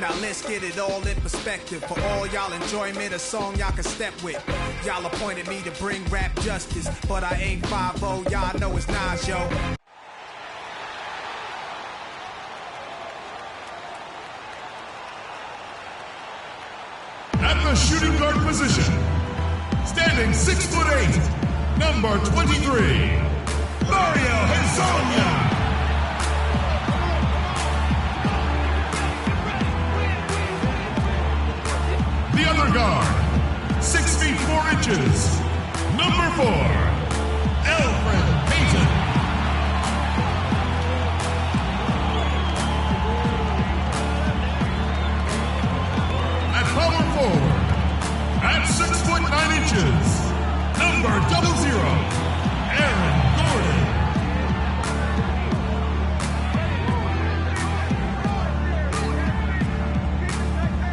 Now let's get it all in perspective. For all y'all enjoyment, a song y'all can step with. Y'all appointed me to bring rap justice, but I ain't 5-0, y'all know it's Nas, yo. At the shooting guard position, standing 6'8", number 23, Mario Hezonja. The other guard, 6 feet 4 inches, number 4, Alfred Payton. At power forward, at 6'9", number 00, Aaron Gordon.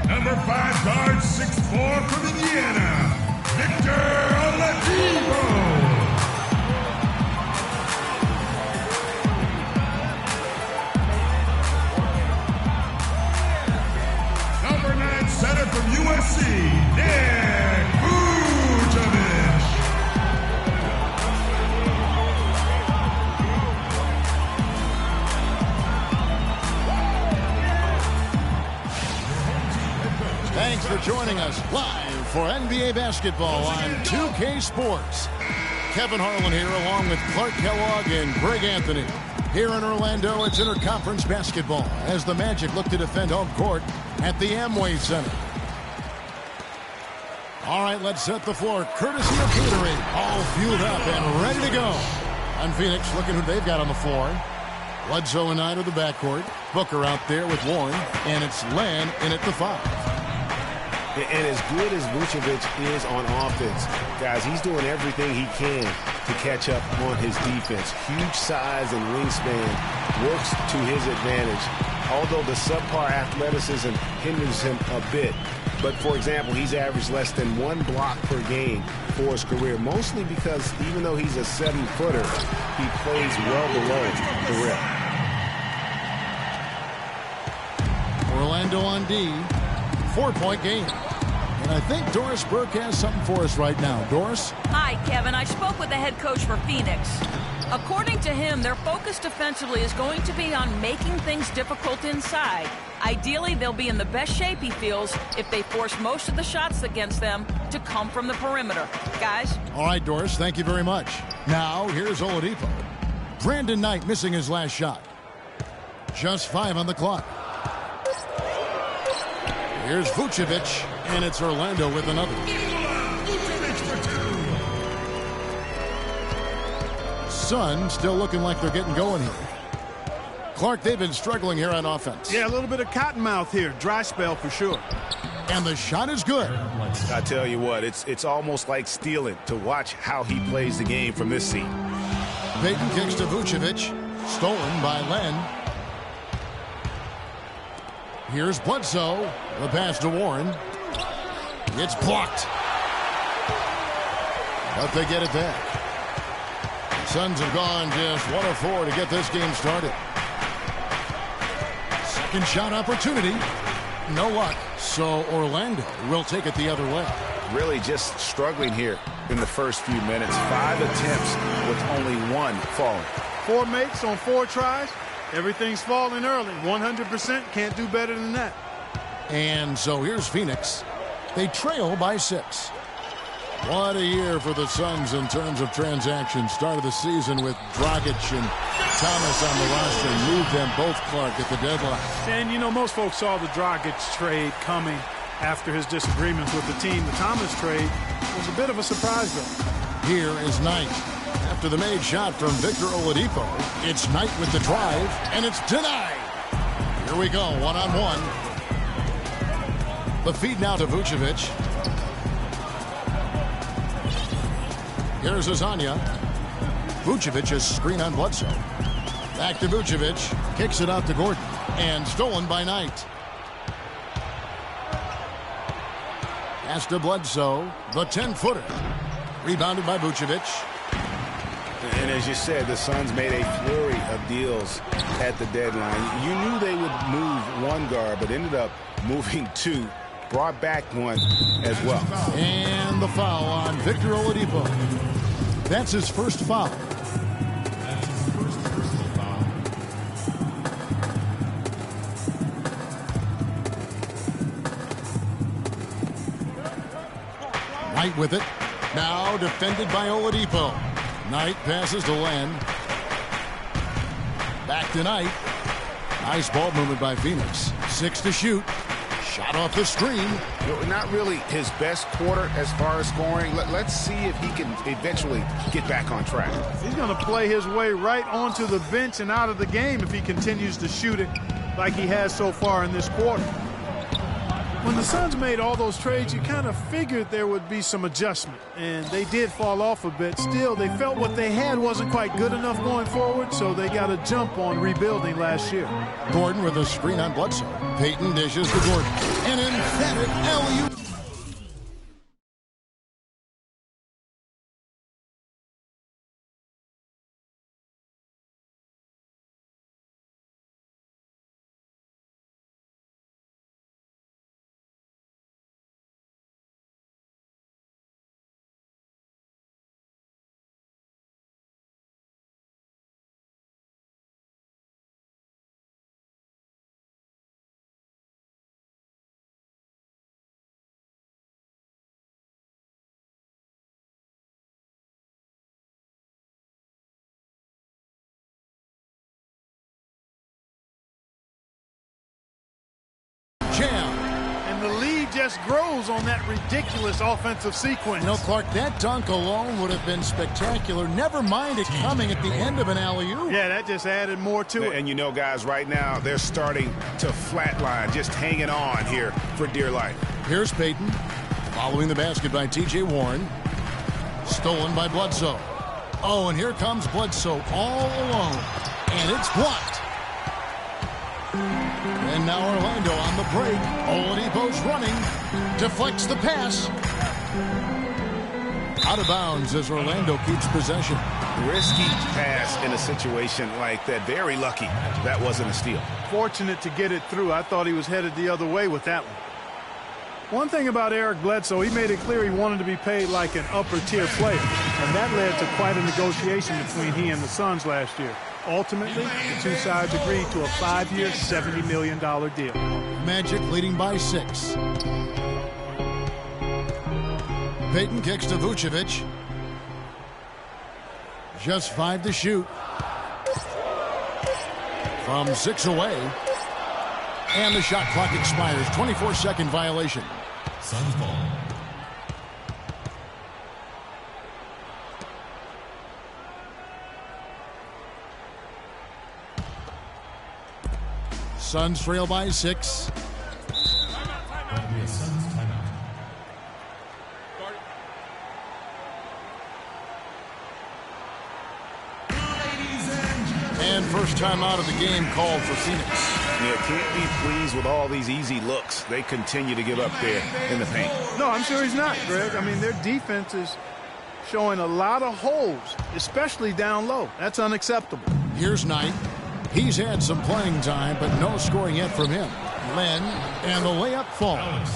Number 5 guard, 6'4", from Indiana, Victor Oladipo. Number 9 center from USC, Nick Vucevic. Thanks for joining us live for NBA basketball on 2K Sports. Kevin Harlan here along with Clark Kellogg and Greg Anthony. Here in Orlando, it's interconference basketball as the Magic look to defend home court at the Amway Center. All right, let's set the floor. Courtesy of Gatorade, all fueled up and ready to go. And Phoenix looking who they've got on the floor. Bledsoe and Knight of the backcourt. Booker out there with Warren, and it's Len in at the 5. And as good as Vucevic is on offense, guys, he's doing everything he can to catch up on his defense. Huge size and wingspan works to his advantage, although the subpar athleticism hinders him a bit. But, for example, he's averaged less than 1 block per game for his career, mostly because even though he's a 7-footer, he plays well below the rim. Orlando on D, 4-point game. And I think Doris Burke has something for us right now. Doris? Hi, Kevin. I spoke with the head coach for Phoenix. According to him, their focus defensively is going to be on making things difficult inside. Ideally, they'll be in the best shape, he feels, if they force most of the shots against them to come from the perimeter. Guys? All right, Doris, thank you very much. Now, here's Oladipo. Brandon Knight missing his last shot. Just 5 on the clock. Here's Vucevic, and it's Orlando with another. Vucevic for 2. Suns still looking like they're getting going here. Clark, they've been struggling here on offense. Yeah, a little bit of cottonmouth here. Dry spell for sure. And the shot is good. I tell you what, it's almost like stealing to watch how he plays the game from this seat. Payton kicks to Vucevic. Stolen by Len. Here's Bledsoe. The pass to Warren. It's blocked. But they get it back. Suns have gone just 1 of 4 to get this game started. Second shot opportunity. No luck. So Orlando will take it the other way. Really just struggling here in the first few minutes. 5 attempts with only 1 falling. 4 makes on 4 tries. Everything's falling early. 100%. Can't do better than that. And so here's Phoenix. They trail by 6. What a year for the Suns in terms of transactions. Start of the season with Dragic and Thomas on the roster. Moved them both, Clark, at the deadline. And, you know, most folks saw the Dragic trade coming after his disagreements with the team. The Thomas trade was a bit of a surprise, though. Here is Knight. After the made shot from Victor Oladipo, it's Knight with the drive, and it's denied. Here we go, one-on-one. The feed now to Vucevic. Here's Hezonja. Vucevic is screen on Bledsoe. Back to Vucevic. Kicks it out to Gordon. And stolen by Knight. Pass to Bledsoe. The 10-footer. Rebounded by Vucevic. And as you said, the Suns made a flurry of deals at the deadline. You knew they would move one guard, but ended up moving two. Brought back one as well. And the foul on Victor Oladipo. That's his first foul. Knight with it. Now defended by Oladipo. Knight passes to Len. Back to Knight. Nice ball movement by Phoenix. 6 to shoot. Shot off the screen. Not really his best quarter as far as scoring. Let's see if he can eventually get back on track. He's going to play his way right onto the bench and out of the game if he continues to shoot it like he has so far in this quarter. When the Suns made all those trades, you kind of figured there would be some adjustment, and they did fall off a bit. Still, they felt what they had wasn't quite good enough going forward, so they got a jump on rebuilding last year. Gordon with a screen on Bledsoe. Payton dishes to Gordon. And emphatic alley-oop. And the lead just grows on that ridiculous offensive sequence. You know, Clark, that dunk alone would have been spectacular. Never mind it coming at the end of an alley-oop. Yeah, that just added more to it. And you know, guys, right now they're starting to flatline, just hanging on here for dear life. Here's Payton. Following the basket by T.J. Warren. Stolen by Bledsoe. Oh, and here comes Bledsoe all alone. And it's blocked. And now Orlando on the break. Oladipo's running. Deflects the pass. Out of bounds as Orlando keeps possession. Risky pass in a situation like that. Very lucky that wasn't a steal. Fortunate to get it through. I thought he was headed the other way with that one. One thing about Eric Bledsoe, he made it clear he wanted to be paid like an upper-tier player. And that led to quite a negotiation between he and the Suns last year. Ultimately, the two sides agreed to a 5-year, $70 million deal. Magic leading by 6. Payton kicks to Vucevic. Just 5 to shoot. From 6 away. And the shot clock expires. 24-second violation. Suns ball. Suns trail by 6. And first time out of the game called for Phoenix. Yeah, can't be pleased with all these easy looks they continue to give up there in the paint. No, I'm sure he's not, Greg. I mean, their defense is showing a lot of holes, especially down low. That's unacceptable. Here's Knight. He's had some playing time, but no scoring yet from him. Len, and the layup falls.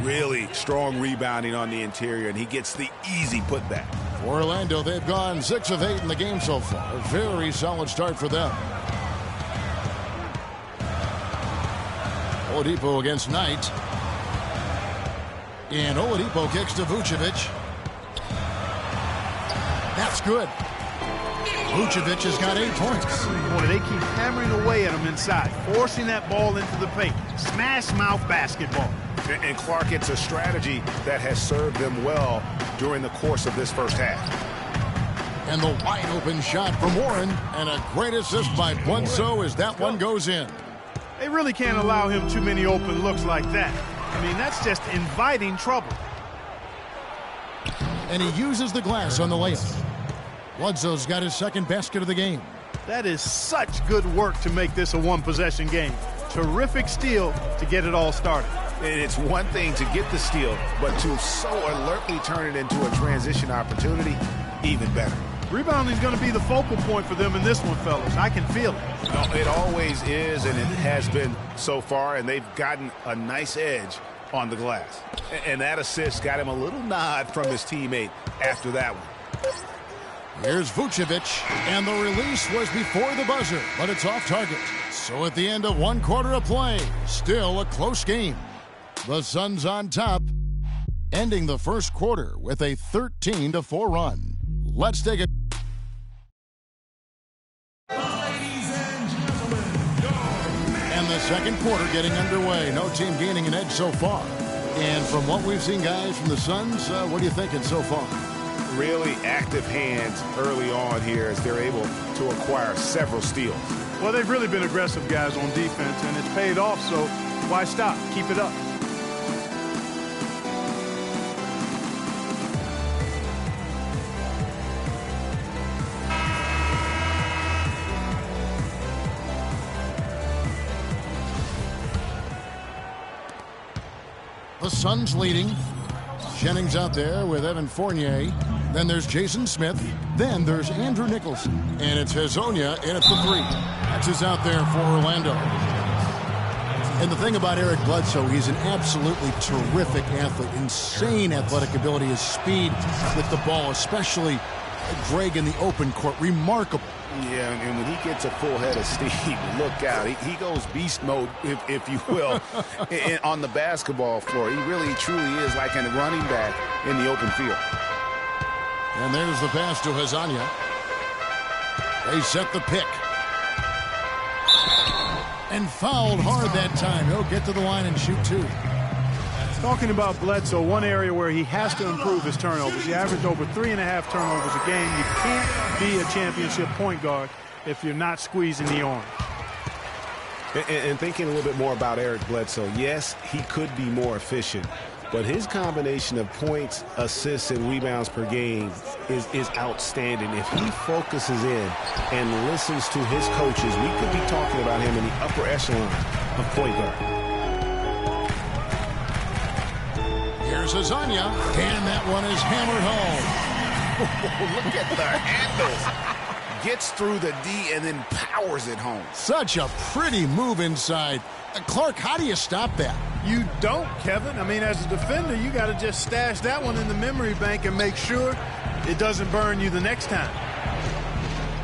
Really strong rebounding on the interior, and he gets the easy putback. For Orlando, they've gone 6 of 8 in the game so far. A very solid start for them. Oladipo against Knight. And Oladipo kicks to Vucevic. That's good. Vucevic has got 8 points. Boy, they keep hammering away at him inside, forcing that ball into the paint. Smash mouth basketball. And Clark, it's a strategy that has served them well during the course of this first half. And the wide open shot from Warren. And a great assist by Bledsoe as that one goes in. They really can't allow him too many open looks like that. I mean, that's just inviting trouble. And he uses the glass on the layup. Bledsoe's got his second basket of the game. That is such good work to make this a one-possession game. Terrific steal to get it all started. And it's one thing to get the steal, but to so alertly turn it into a transition opportunity, even better. Rebounding is going to be the focal point for them in this one, fellas. I can feel it. No, it always is, and it has been so far, and they've gotten a nice edge on the glass. And that assist got him a little nod from his teammate after that one. Here's Vucevic, and the release was before the buzzer, but it's off target. So at the end of 1 quarter of play, still a close game. The Suns on top, ending the first quarter with a 13-4 run. Let's take it. And the second quarter getting underway. No team gaining an edge so far. And from what we've seen, guys, from the Suns, what are you thinking so far? Really active hands early on here as they're able to acquire several steals. Well, they've really been aggressive guys on defense, and it's paid off, so why stop? Keep it up. The Suns leading. Jennings out there with Evan Fournier. Then there's Jason Smith. Then there's Andrew Nicholson. And it's Hezonja in at the 3. That's who's out there for Orlando. And the thing about Eric Bledsoe, he's an absolutely terrific athlete. Insane athletic ability, his speed with the ball, especially Greg in the open court. Remarkable. Yeah, and when he gets a full head of steam, look out. He goes beast mode, if you will, on the basketball floor. He really, truly is like a running back in the open field. And there's the pass to Hezonja. They set the pick. And fouled hard that time. He'll get to the line and shoot 2. Talking about Bledsoe, one area where he has to improve his turnovers. He averaged over 3.5 turnovers a game. You can't be a championship point guard if you're not squeezing the arm. And thinking a little bit more about Eric Bledsoe, yes, he could be more efficient, but his combination of points, assists, and rebounds per game is outstanding. If he focuses in and listens to his coaches, we could be talking about him in the upper echelon of point guard. Here's Hezonja, and that one is hammered home. Look at the handles. Gets through the D and then powers it home. Such a pretty move inside. Clark, how do you stop that? You don't, Kevin. I mean, as a defender, you got to just stash that one in the memory bank and make sure it doesn't burn you the next time.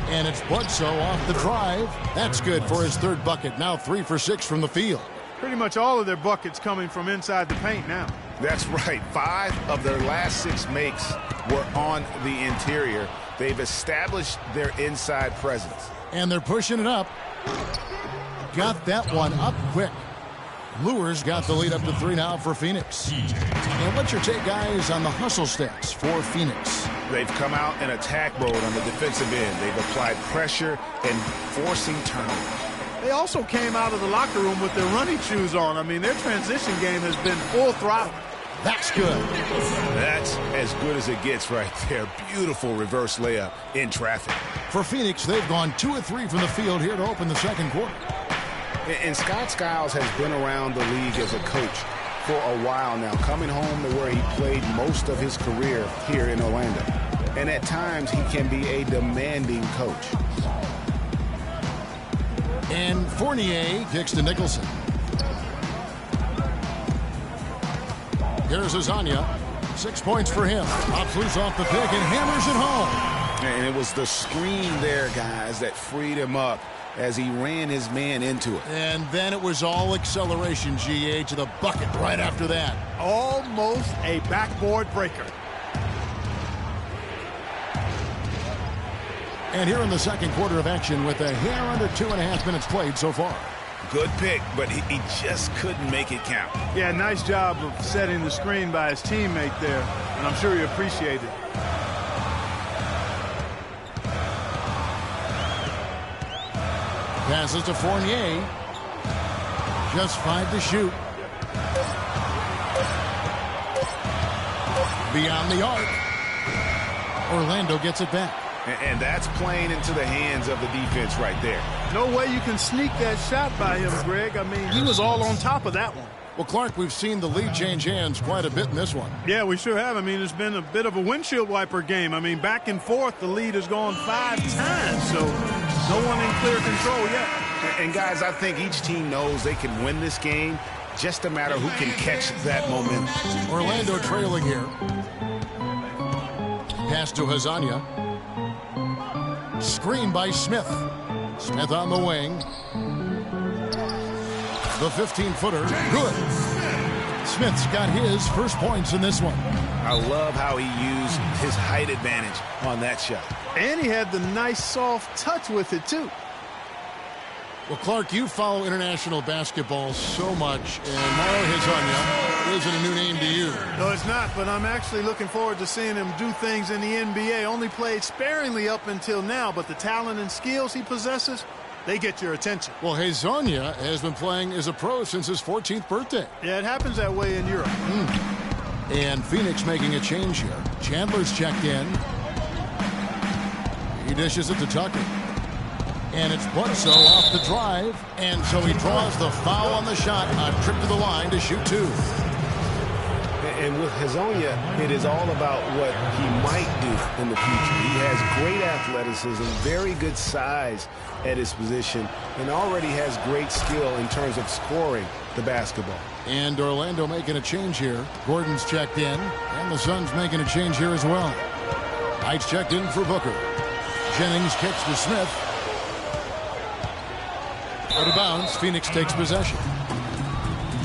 And it's Bledsoe off the drive. That's good for his 3rd bucket. Now 3 for 6 from the field. Pretty much all of their buckets coming from inside the paint now. That's right. 5 of their last 6 makes were on the interior. They've established their inside presence. And they're pushing it up. Got that one up quick. Lures got the lead up to 3 now for Phoenix. And what's your take, guys, on the hustle stats for Phoenix? They've come out in attack mode on the defensive end. They've applied pressure and forcing turnovers. They also came out of the locker room with their running shoes on. I mean, their transition game has been full throttle. That's good. That's as good as it gets right there. Beautiful reverse layup in traffic. For Phoenix, they've gone 2 of 3 from the field here to open the second quarter. And Scott Skiles has been around the league as a coach for a while now, coming home to where he played most of his career here in Orlando. And at times, he can be a demanding coach. And Fournier kicks to Nicholson. Here's Hezonja. 6 points for him. Pops loose off the pick and hammers it home. And it was the screen there, guys, that freed him up as he ran his man into it. And then it was all acceleration, GA, to the bucket right after that. Almost a backboard breaker. And here in the second quarter of action with a hair under 2.5 minutes played so far. Good pick, but he just couldn't make it count. Yeah, nice job of setting the screen by his teammate there, and I'm sure he appreciated it. Passes to Fournier. Just 5 to shoot. Beyond the arc. Orlando gets it back. And that's playing into the hands of the defense right there. No way you can sneak that shot by him, Greg. I mean, he was all on top of that one. Well, Clark, we've seen the lead change hands quite a bit in this one. Yeah, we sure have. I mean, it's been a bit of a windshield wiper game. I mean, back and forth, the lead has gone 5 times, so no one in clear control yet. And, guys, I think each team knows they can win this game. Just a matter who can catch that momentum. Orlando trailing here. Pass to Hazania. Screen by Smith. Smith on the wing. The 15-footer, good. Smith's got his first points in this one. I love how he used his height advantage on that shot. And he had the nice soft touch with it, too. Well, Clark, you follow international basketball so much, and Mauro Hezonja isn't a new name to you. No, it's not, but I'm actually looking forward to seeing him do things in the NBA. Only played sparingly up until now, but the talent and skills he possesses, they get your attention. Well, Hezonja has been playing as a pro since his 14th birthday. Yeah, it happens that way in Europe. And Phoenix making a change here. Chandler's checked in. He dishes it to Tucker. And it's Bledsoe off the drive. And so he draws the foul on the shot. A trip to the line to shoot 2. And with Hezonja, it is all about what he might do in the future. He has great athleticism, very good size at his position, and already has great skill in terms of scoring the basketball. And Orlando making a change here. Gordon's checked in, and the Suns making a change here as well. Knight's checked in for Booker. Jennings kicks to Smith. Out of bounds, Phoenix takes possession.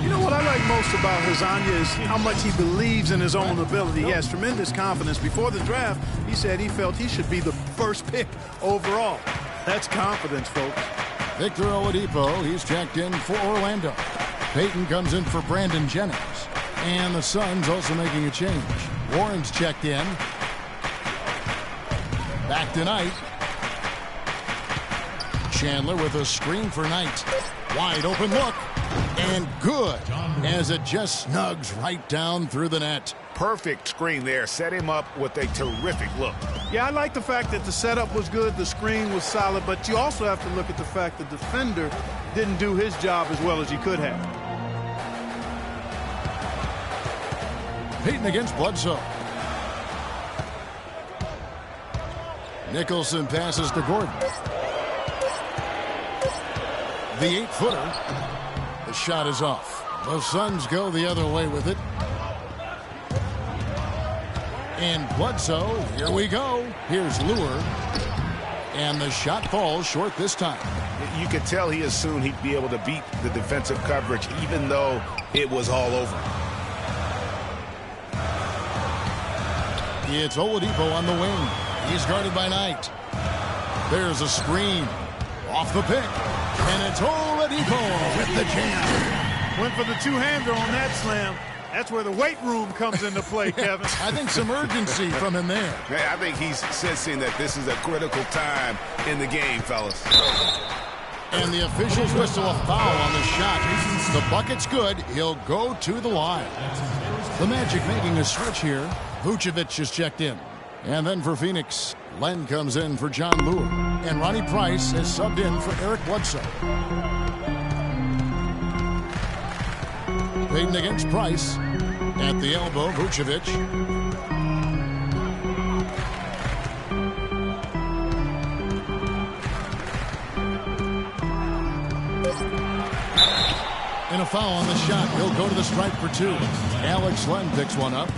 You know what I like most about Hezonja is how much he believes in his own ability. He has tremendous confidence. Before the draft, he said he felt he should be the first pick overall. That's confidence, folks. Victor Oladipo, he's checked in for Orlando. Payton comes in for Brandon Jennings. And the Suns also making a change. Warren's checked in. Back to Knight. Chandler with a screen for Knight. Wide open look. And good, as it just snugs right down through the net. Perfect screen there. Set him up with a terrific look. Yeah, I like the fact that the setup was good, the screen was solid, but you also have to look at the fact the defender didn't do his job as well as he could have. Payton against Bledsoe. Nicholson passes to Gordon. The 8-footer. The shot is off. The Suns go the other way with it. And Bledsoe, here we go. Here's Lure. And the shot falls short this time. You could tell he assumed he'd be able to beat the defensive coverage, even though it was all over. It's Oladipo on the wing. He's guarded by Knight. There's a screen. Off the pick. And it's Oladipo with the jam. Went for the two-hander on that slam. That's where the weight room comes into play, Kevin. I think some urgency from him there. I think he's sensing that this is a critical time in the game, fellas. And the officials whistle a foul on the shot. The bucket's good. He'll go to the line. The Magic making a switch here. Vucevic is checked in. And then for Phoenix, Len comes in for John Lure. And Ronnie Price is subbed in for Eric Bledsoe. Payton against Price. At the elbow, Vucevic. And a foul on the shot. He'll go to the stripe for 2. Alex Len picks one up.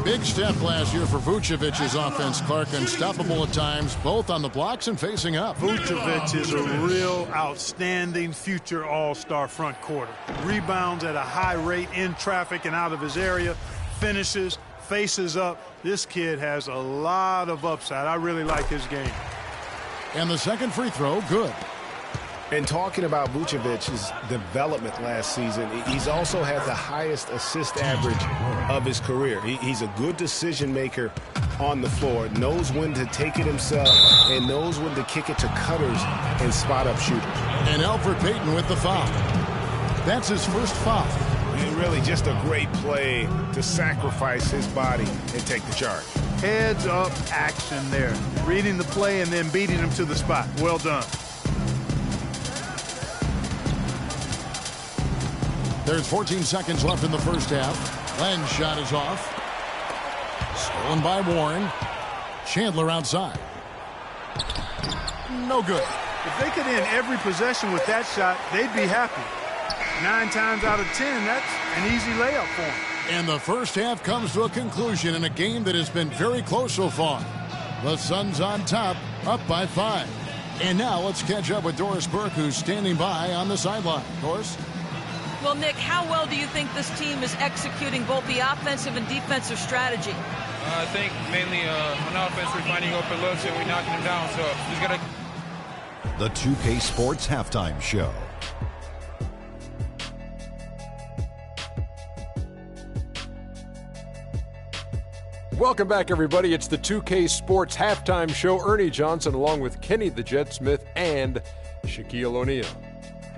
Big step last year for Vucevic's offense, Clark. Unstoppable at times, both on the blocks and facing up. Vucevic is a real outstanding future all-star front courter. Rebounds at a high rate in traffic and out of his area. Finishes, faces up. This kid has a lot of upside. I really like his game. And the second free throw, good. And talking about Vucevic's development last season, he's also had the highest assist average of his career. He's a good decision maker on the floor, knows when to take it himself, and knows when to kick it to cutters and spot-up shooters. And Elfrid Payton with the foul. That's his first foul. And really just a great play to sacrifice his body and take the charge. Heads-up action there. Reading the play and then beating him to the spot. Well done. There's 14 seconds left in the first half. Len's shot is off. Stolen by Warren. Chandler outside. No good. If they could end every possession with that shot, they'd be happy. 9 times out of 10, that's an easy layup for them. And the first half comes to a conclusion in a game that has been very close so far. The Suns on top, up by 5. And now let's catch up with Doris Burke, who's standing by on the sideline. Doris? Well, Nick, how well do you think this team is executing both the offensive and defensive strategy? I think mainly on offense, we're finding open looks and we're knocking them down. So just got to. The 2K Sports Halftime Show. Welcome back, everybody. It's the 2K Sports Halftime Show. Ernie Johnson along with Kenny the Jet Smith and Shaquille O'Neal.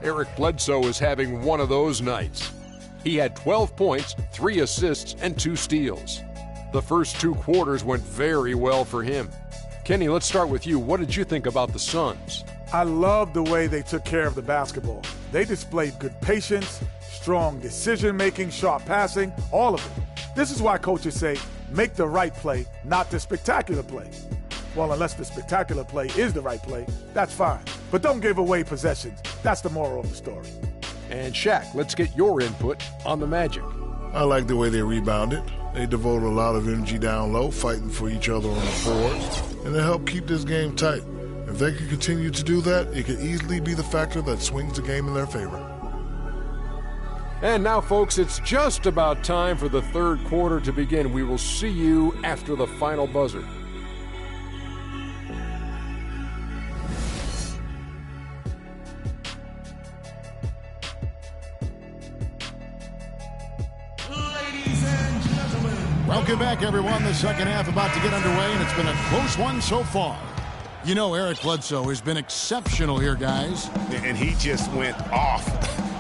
Eric Bledsoe is having one of those nights. He had 12 points, 3 assists, and 2 steals. The first 2 quarters went very well for him. Kenny, let's start with you. What did you think about the Suns? I love the way they took care of the basketball. They displayed good patience, strong decision-making, sharp passing, all of it. This is why coaches say, make the right play, not the spectacular play. Well, unless the spectacular play is the right play, that's fine. But don't give away possessions. That's the moral of the story. And Shaq, let's get your input on the Magic. I like the way they rebounded. They devoted a lot of energy down low, fighting for each other on the boards, and they helped keep this game tight. If they could continue to do that, it could easily be the factor that swings the game in their favor. And now, folks, it's just about time for the third quarter to begin. We will see you after the final buzzer. Welcome back, everyone. The second half about to get underway, and it's been a close one so far. You know, Eric Bledsoe has been exceptional here, guys. And he just went off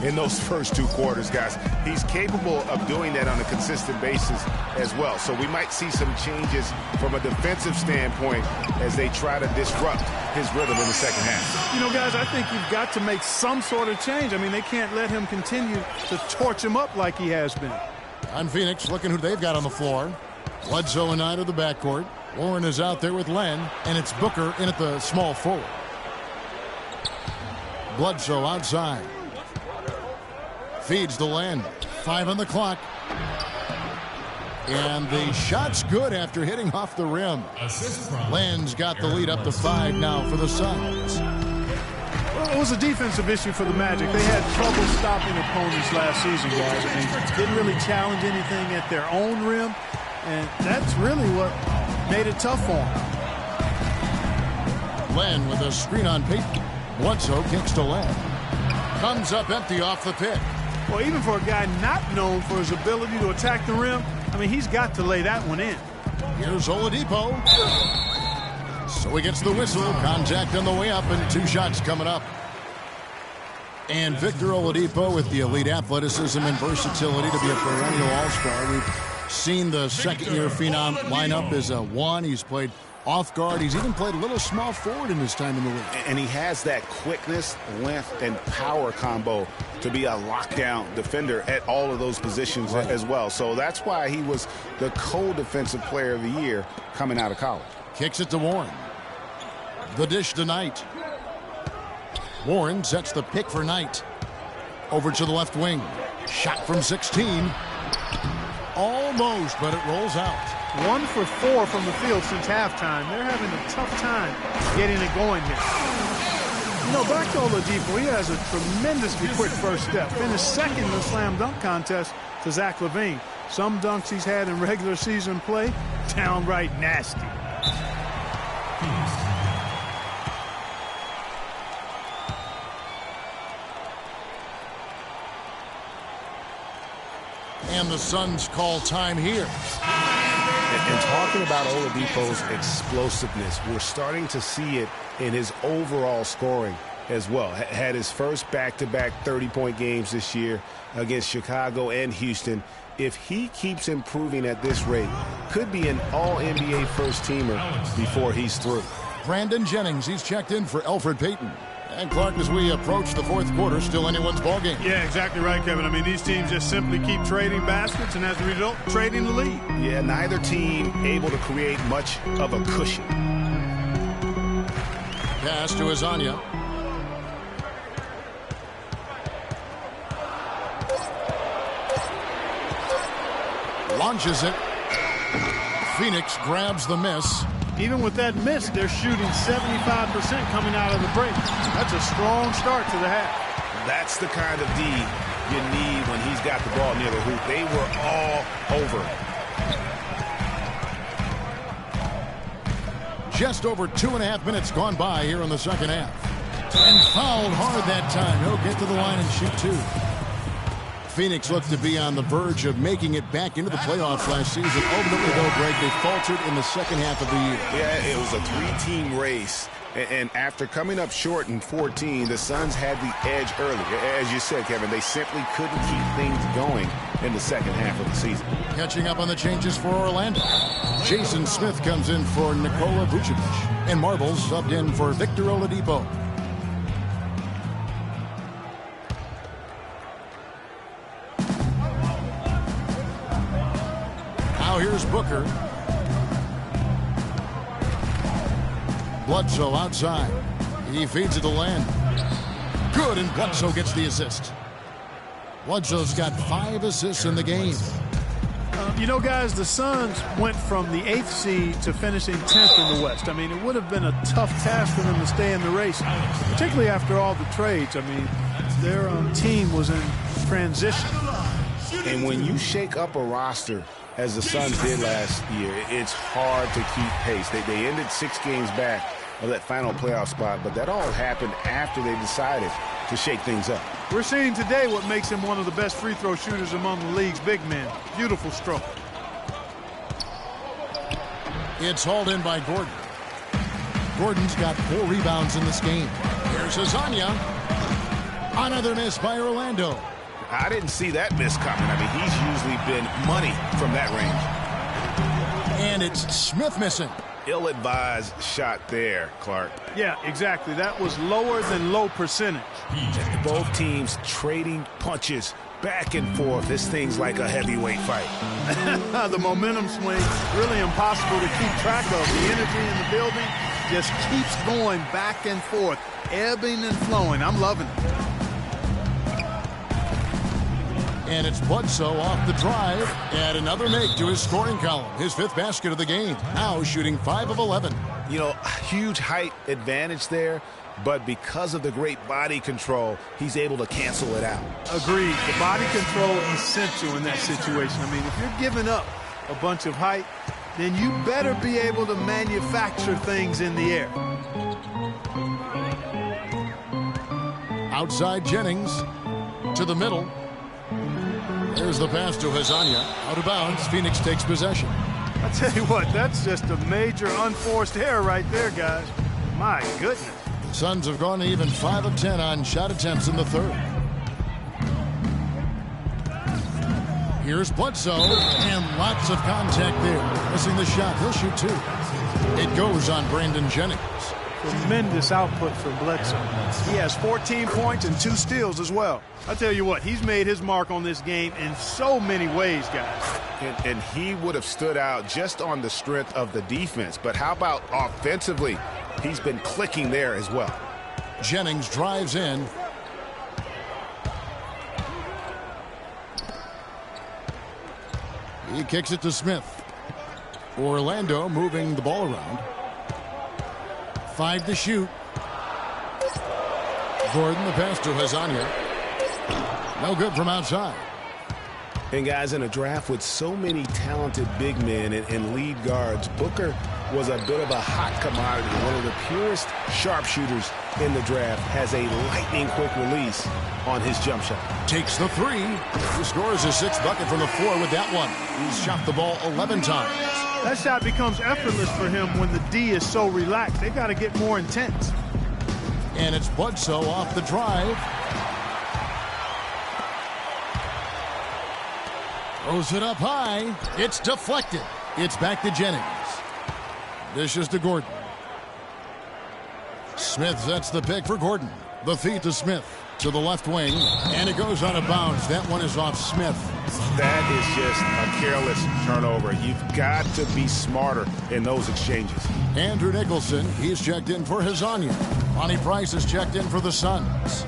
in those first 2 quarters, guys. He's capable of doing that on a consistent basis as well. So we might see some changes from a defensive standpoint as they try to disrupt his rhythm in the second half. You know, guys, I think you've got to make some sort of change. I mean, they can't let him continue to torch him up like he has been. On Phoenix, looking who they've got on the floor. Bledsoe and Knight of the backcourt. Warren is out there with Len, and it's Booker in at the small forward. Bledsoe outside. Feeds to Len. 5 on the clock. And the shot's good after hitting off the rim. Len's got the lead up to 5 now for the Suns. Well, it was a defensive issue for the Magic. They had trouble stopping opponents last season, guys. I mean, didn't really challenge anything at their own rim, and that's really what made it tough for them. Len with a screen on Peyton. Bledsoe kicks to Len. Comes up empty off the pick. Well, even for a guy not known for his ability to attack the rim, I mean, he's got to lay that one in. Here's Oladipo. So he gets the whistle. Contact on the way up, and 2 shots coming up. And Victor Oladipo with the elite athleticism and versatility to be a perennial all-star. We've seen the second-year phenom line up as a 1. He's played off guard. He's even played a little small forward in his time in the league. And he has that quickness, length, and power combo to be a lockdown defender at all of those positions as well. So that's why he was the co-defensive player of the year coming out of college. Kicks it to Warren. The dish to Knight. Warren sets the pick for Knight. Over to the left wing. Shot from 16. Almost, but it rolls out. 1 for 4 from the field since halftime. They're having a tough time getting it going here. You know, back to Oladipo, he has a tremendously quick first step. Finished second in the slam dunk contest to Zach LaVine. Some dunks he's had in regular season play, downright nasty. And the Suns call time here. And talking about Oladipo's explosiveness, we're starting to see it in his overall scoring as well. Had his first back-to-back 30-point games this year against Chicago and Houston. If he keeps improving at this rate, could be an all-NBA first-teamer before he's through. Brandon Jennings, he's checked in for Elfrid Payton. And Clark, as we approach the fourth quarter, still anyone's ballgame. Yeah, exactly right, Kevin. I mean, these teams just simply keep trading baskets, and as a result, trading the lead. Yeah, neither team able to create much of a cushion. Pass to Azania. Launches it. Phoenix grabs the miss. Even with that miss, they're shooting 75% coming out of the break. That's a strong start to the half. That's the kind of D you need when he's got the ball near the hoop. They were all over it. Just over 2.5 minutes gone by here in the second half. And fouled hard that time. He'll get to the line and shoot two. Phoenix looked to be on the verge of making it back into the playoffs last season. Ultimately, though, Greg, they faltered in the second half of the year. Yeah, it was a three-team race. And after coming up short in 14, the Suns had the edge early. As you said, Kevin, they simply couldn't keep things going in the second half of the season. Catching up on the changes for Orlando. Jason Smith comes in for Nikola Vucevic. And Marbles subbed in for Victor Oladipo. Now here's Booker. Bledsoe outside. He feeds it to Land. Good, and Bledsoe gets the assist. Bledsoe's got 5 assists in the game. You know, guys, the Suns went from the 8th seed to finishing 10th in the West. I mean, it would have been a tough task for them to stay in the race, particularly after all the trades. I mean, their team was in transition. And when you shake up a roster, as the Suns did last year, it's hard to keep pace. They ended 6 games back of that final playoff spot, but that all happened after they decided to shake things up. We're seeing today what makes him one of the best free throw shooters among the league's big men. Beautiful stroke. It's hauled in by Gordon. Gordon's got 4 rebounds in this game. Here's Azania. Another miss by Orlando. I didn't see that miss coming. I mean, he's usually been money from that range. And it's Smith missing. Ill-advised shot there, Clark. Yeah, exactly. That was lower than low percentage. Both teams trading punches back and forth. This thing's like a heavyweight fight. The momentum swing, really impossible to keep track of. The energy in the building just keeps going back and forth, ebbing and flowing. I'm loving it. And it's Bledsoe off the drive. And another make to his scoring column. His 5th basket of the game. Now shooting 5 of 11. You know, huge height advantage there. But because of the great body control, he's able to cancel it out. Agreed. The body control is essential in that situation. I mean, if you're giving up a bunch of height, then you better be able to manufacture things in the air. Outside Jennings to the middle. There's the pass to Azania. Out of bounds. Phoenix takes possession. I tell you what, that's just a major unforced error right there, guys. My goodness. The Suns have gone even 5 of 10 on shot attempts in the third. Here's Bledsoe, and lots of contact there. Missing the shot. He'll shoot 2. It goes on Brandon Jennings. Tremendous output from Bledsoe. He has 14 points and 2 steals as well. I tell you what, he's made his mark on this game in so many ways, guys. And he would have stood out just on the strength of the defense. But how about offensively? He's been clicking there as well. Jennings drives in. He kicks it to Smith. Orlando moving the ball around. 5 to shoot. Gordon, the pass to Azania. No good from outside. And guys, in a draft with so many talented big men and lead guards, Booker was a bit of a hot commodity. One of the purest sharpshooters in the draft, has a lightning quick release on his jump shot. Takes the 3. He scores his 6th bucket from the floor with that one. He's shot the ball 11 times. That shot becomes effortless for him when the D is so relaxed. They got to get more intense. And it's Bledsoe off the drive. Throws it up high. It's deflected. It's back to Jennings. Dishes to Gordon. Smith sets the pick for Gordon. The feed to Smith to the left wing, and it goes out of bounds. That one is off Smith. That is just a careless turnover. You've got to be smarter in those exchanges. Andrew Nicholson, he's checked in for Hezonja. Ronnie Price is checked in for the Suns.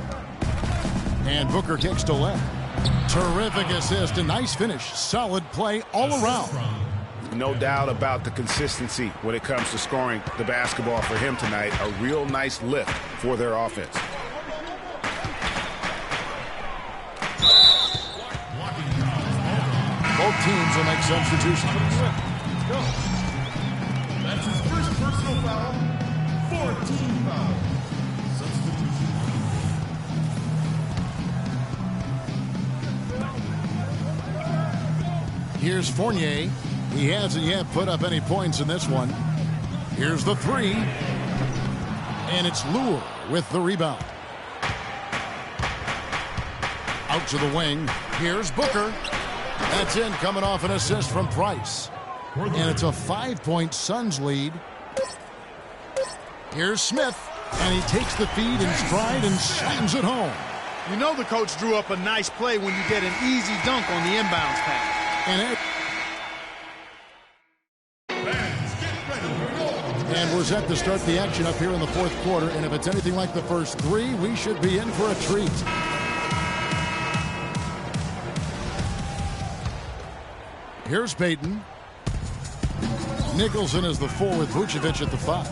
And Booker kicks to left. Terrific assist, a nice finish. Solid play all around. No doubt about the consistency when it comes to scoring the basketball for him tonight. A real nice lift for their offense. Both teams will make substitutions. That's his first personal foul. 14 foul. Substitution. Here's Fournier. He hasn't yet put up any points in this one. Here's the three. And it's Lure with the rebound. Out to the wing. Here's Booker. That's in, coming off an assist from Price. And it's a 5-point Suns lead. Here's Smith. And he takes the feed in stride and slams it home. You know the coach drew up a nice play when you get an easy dunk on the inbounds pass. And we're set to start the action up here in the fourth quarter. And if it's anything like the first three, we should be in for a treat. Here's Payton. Nicholson is the 4 with Vucevic at the 5.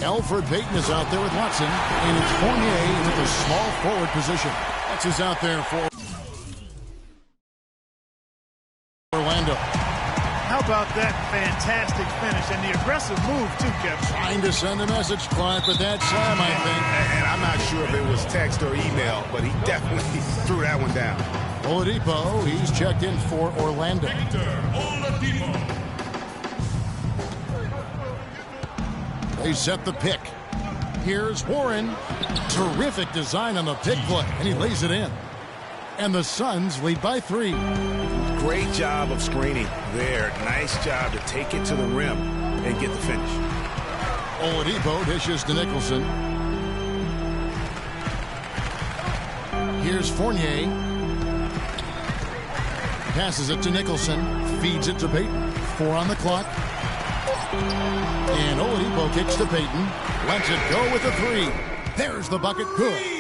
Elfrid Payton is out there with Watson. And it's Fournier into the small forward position. That's who's out there for Orlando. How about that fantastic finish and the aggressive move, too, Kevin? Trying to send a message, Clark, but that slam, I think. And I'm not sure if it was text or email, but he definitely threw that one down. Oladipo, he's checked in for Orlando. They set the pick. Here's Warren. Terrific design on the pick play, and he lays it in. And the Suns lead by 3. Great job of screening there. Nice job to take it to the rim and get the finish. Oladipo dishes to Nicholson. Here's Fournier. Passes it to Nicholson. Feeds it to Payton. 4 on the clock. And Oladipo kicks to Payton. Lets it go with a 3. There's the bucket. Good.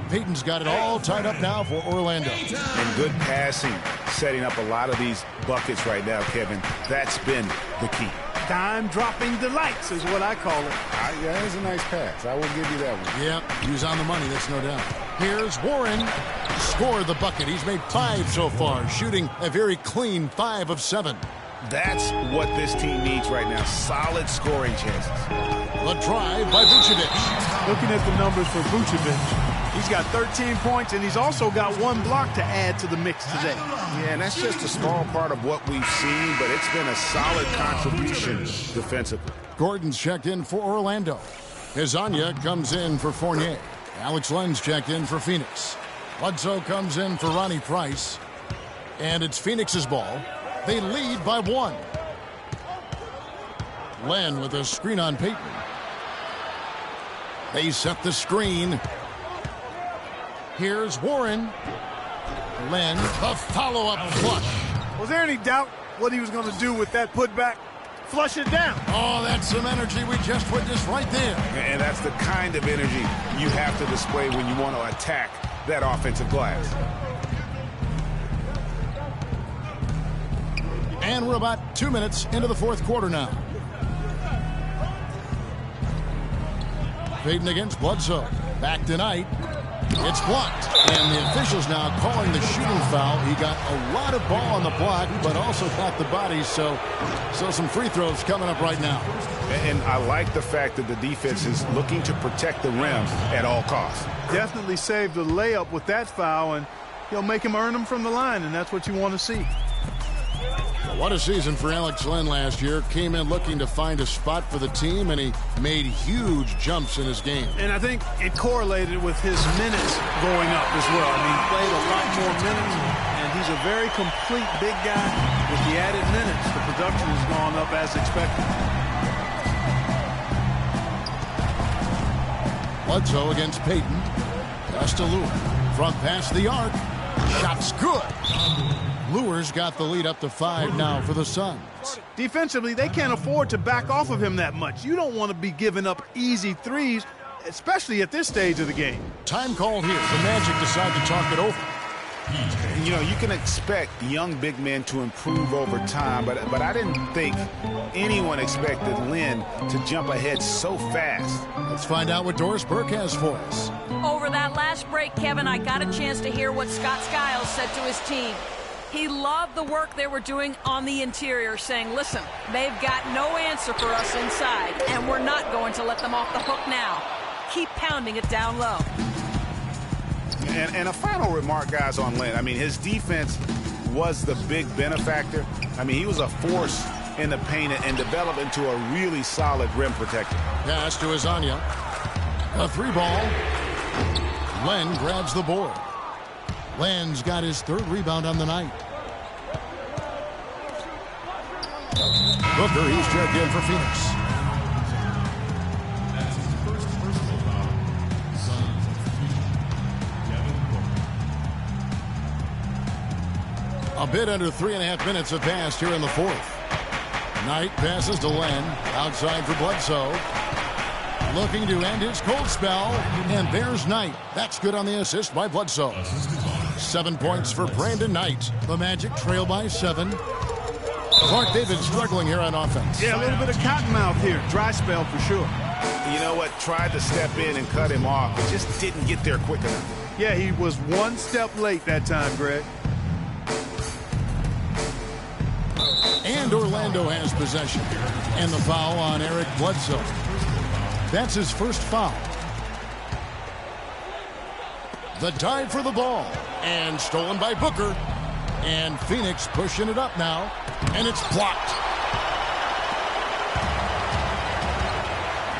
Payton's got it all tied up now for Orlando. And good passing, setting up a lot of these buckets right now, Kevin. That's been the key. Dime-dropping delights is what I call it. Yeah, that's a nice pass. I will give you that one. Yep, he was on the money, that's no doubt. Here's Warren. Scored the bucket. He's made 5 so far, shooting a very clean 5 of 7. That's what this team needs right now. Solid scoring chances. The drive by Vucevic. Looking at the numbers for Vucevic, he's got 13 points, and he's also got 1 block to add to the mix today. Yeah, and that's just a small part of what we've seen, but it's been a solid contribution defensively. Gordon's checked in for Orlando. Hezonja comes in for Fournier. Alex Len's checked in for Phoenix. Bledsoe comes in for Ronnie Price. And it's Phoenix's ball. They lead by 1. Len with a screen on Payton. They set the screen. Here's Warren. Len, a follow-up flush. Was there any doubt what he was going to do with that putback? Flush it down. Oh, that's some energy we just witnessed right there. And that's the kind of energy you have to display when you want to attack that offensive glass. And we're about 2 minutes into the fourth quarter now. Payton against Bledsoe. Back tonight. It's blocked. And the officials now calling the shooting foul. He got a lot of ball on the block, but also caught the body. So some free throws coming up right now. And I like the fact that the defense is looking to protect the rim at all costs. Definitely saved the layup with that foul, and he'll make him earn them from the line, and that's what you want to see. What a season for Alex Len last year. Came in looking to find a spot for the team, and he made huge jumps in his game. And I think it correlated with his minutes going up as well. I mean, he played a lot more minutes, and he's a very complete big guy. With the added minutes, the production has gone up as expected. Bledsoe against Payton. Pass to Lure. Front pass the arc. Shot's good. Lure's got the lead up to 5 now for the Suns. Defensively, they can't afford to back off of him that much. You don't want to be giving up easy threes, especially at this stage of the game. Time called here. The Magic decide to talk it over. You know, you can expect young big men to improve over time, but I didn't think anyone expected Lynn to jump ahead so fast. Let's find out what Doris Burke has for us. Over that last break, Kevin, I got a chance to hear what Scott Skiles said to his team. He loved the work they were doing on the interior, saying, listen, they've got no answer for us inside, and we're not going to let them off the hook now. Keep pounding it down low. And a final remark, guys, on Lynn. I mean, his defense was the big benefactor. I mean, he was a force in the paint and developed into a really solid rim protector. Pass to Azania. A 3-ball. Len grabs the board. Len's got his 3rd rebound on the night. Booker, he's checked in for Phoenix. A bit under 3.5 minutes have passed here in the 4th. Knight passes to Len. Outside for Bledsoe. Looking to end his cold spell. And there's Knight. That's good on the assist by Bledsoe. 7 points for Brandon Knight. The Magic trail by 7. Clark David struggling here on offense. Yeah, a little bit of cottonmouth here. Dry spell for sure. You know what? Tried to step in and cut him off, but just didn't get there quick enough. Yeah, he was 1 step late that time, Greg. And Orlando has possession. And the foul on Eric Bledsoe. That's his first foul. The dive for the ball. And stolen by Booker. And Phoenix pushing it up now. And it's blocked.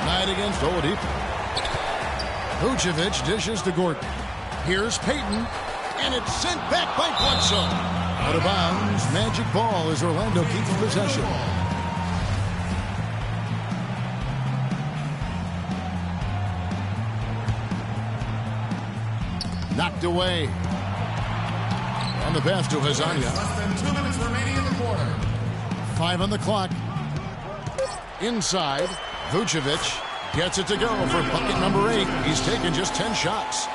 Knight against Oladipo. Vucevic dishes to Gordon. Here's Payton. And it's sent back by Bledsoe. Out of bounds. Magic ball as Orlando keeps possession. Knocked away. On the pass to Hazania. Less than 2 minutes remaining in the quarter. 5 on the clock. Inside. Vucevic gets it to go for bucket number 8. He's taken just 10 shots.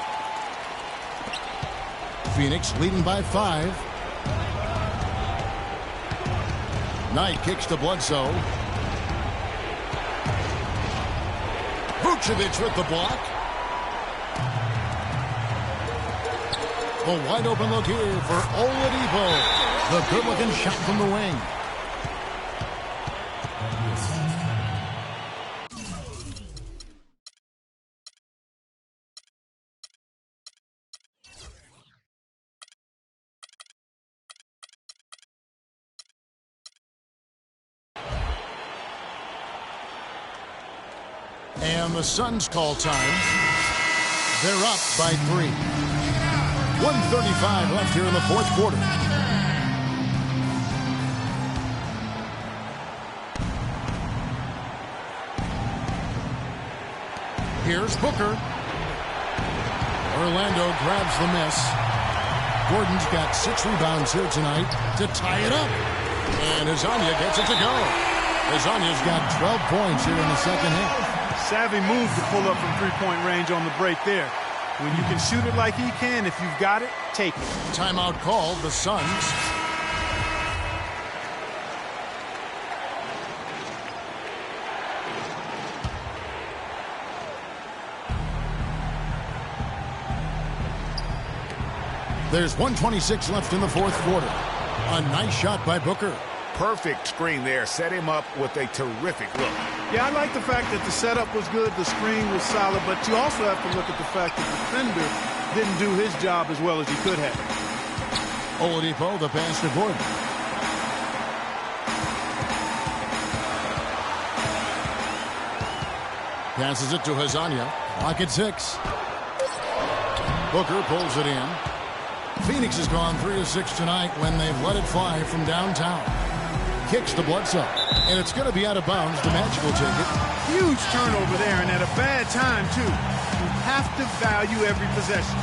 Phoenix leading by 5. Knight kicks to Bledsoe. Vucevic with the block. A wide open look here for Oladipo. The good-looking shot from the wing. And the Suns call time. They're up by 3. 1:35 left here in the 4th quarter. Here's Booker. Orlando grabs the miss. Gordon's got 6 rebounds here tonight to tie it up. And Hazania gets it to go. Hazania's got 12 points here in the second half. Savvy move to pull up from 3-point range on the break there. When you can shoot it like he can, if you've got it, take it. Timeout called, the Suns. There's 1:26 left in the 4th quarter. A nice shot by Booker. Perfect screen there. Set him up with a terrific look. Yeah, I like the fact that the setup was good, the screen was solid, but you also have to look at the fact that the defender didn't do his job as well as he could have. Oladipo, the pass to Gordon. Passes it to Hazania. Clock at 6. Booker pulls it in. Phoenix has gone 3 of 6 tonight when they've let it fly from downtown. Kicks to Bledsoe. And it's going to be out of bounds. The Magic will take it. Huge turnover there, and at a bad time, too. You have to value every possession.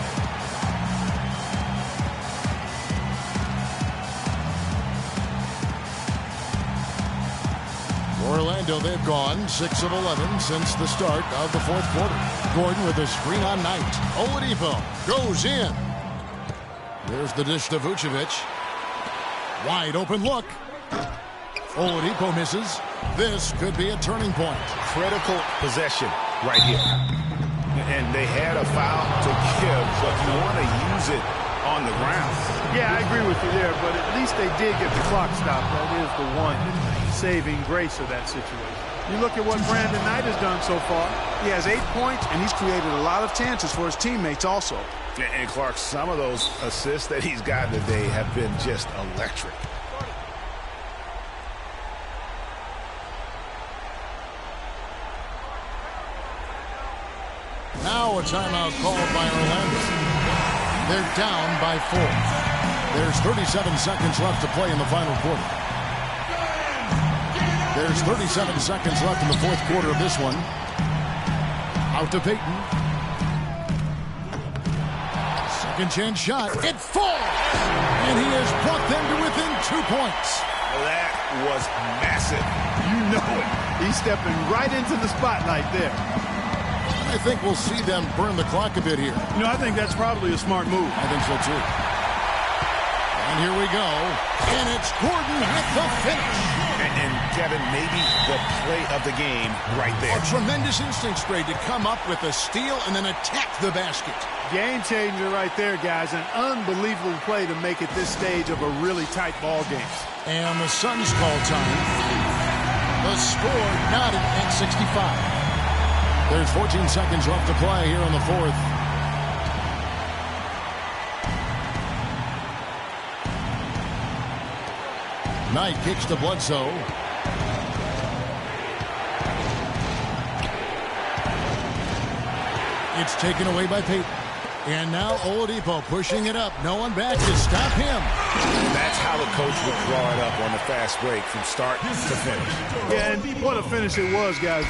Orlando, they've gone 6 of 11 since the start of the fourth quarter. Gordon with a screen on Knight. Oladipo goes in. There's the dish to Vucevic. Wide open look. Oladipo misses. This could be a turning point. Critical possession right here. And they had a foul to give, but you want to use it on the ground. Yeah, I agree with you there, but at least they did get the clock stopped. That is the one saving grace of that situation. You look at what Brandon Knight has done so far. He has 8 points, and he's created a lot of chances for his teammates also. And Clark, some of those assists that he's gotten today have been just electric. Now a timeout called by Orlando. They're down by 4. There's 37 seconds left to play in the final quarter. There's 37 seconds left in the fourth quarter of this one. Out to Payton. Second chance shot. It falls! And he has brought them to within 2 points. That was massive. You know it. He's stepping right into the spotlight there. I think we'll see them burn the clock a bit here. You know, I think that's probably a smart move. I think so, too. And here we go. And it's Gordon with the finish. And Kevin, maybe the play of the game right there. A tremendous instincts grade to come up with a steal and then attack the basket. Game changer right there, guys. An unbelievable play to make it this stage of a really tight ball game. And the Suns call time. The score knotted at 65. There's 14 seconds left to play here in the fourth. Knight kicks to Bledsoe. It's taken away by Payton. And now Oladipo pushing it up. No one back to stop him. That's how the coach would draw it up on the fast break from start to finish. Yeah, and what a finish it was, guys.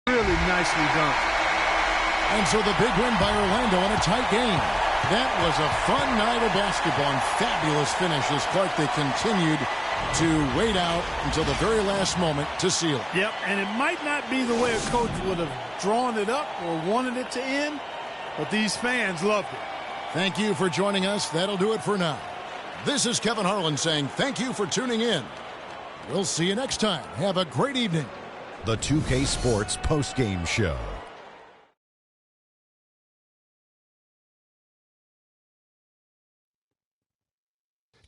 Really nicely done. And so the big win by Orlando in a tight game. That was a fun night of basketball and fabulous finish as Clark, they continued to wait out until the very last moment to seal it. Yep, and it might not be the way a coach would have drawn it up or wanted it to end, but these fans loved it. Thank you for joining us. That'll do it for now. This is Kevin Harlan saying thank you for tuning in. We'll see you next time. Have a great evening. The 2K Sports postgame show.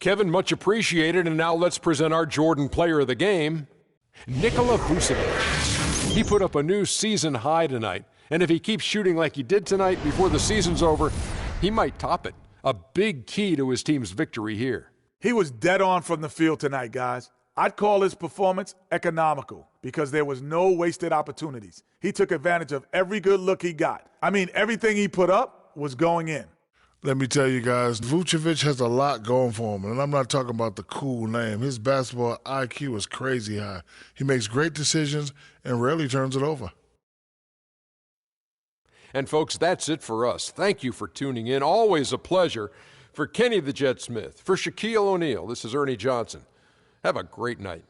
Kevin, much appreciated. And now let's present our Jordan player of the game, Nikola Vucevic. He put up a new season high tonight. And if he keeps shooting like he did tonight before the season's over, he might top it. A big key to his team's victory here. He was dead on from the field tonight, guys. I'd call his performance economical because there was no wasted opportunities. He took advantage of every good look he got. I mean, everything he put up was going in. Let me tell you guys, Vucevic has a lot going for him, and I'm not talking about the cool name. His basketball IQ is crazy high. He makes great decisions and rarely turns it over. And folks, that's it for us. Thank you for tuning in. Always a pleasure. For Kenny the Jet Smith, for Shaquille O'Neal, this is Ernie Johnson. Have a great night.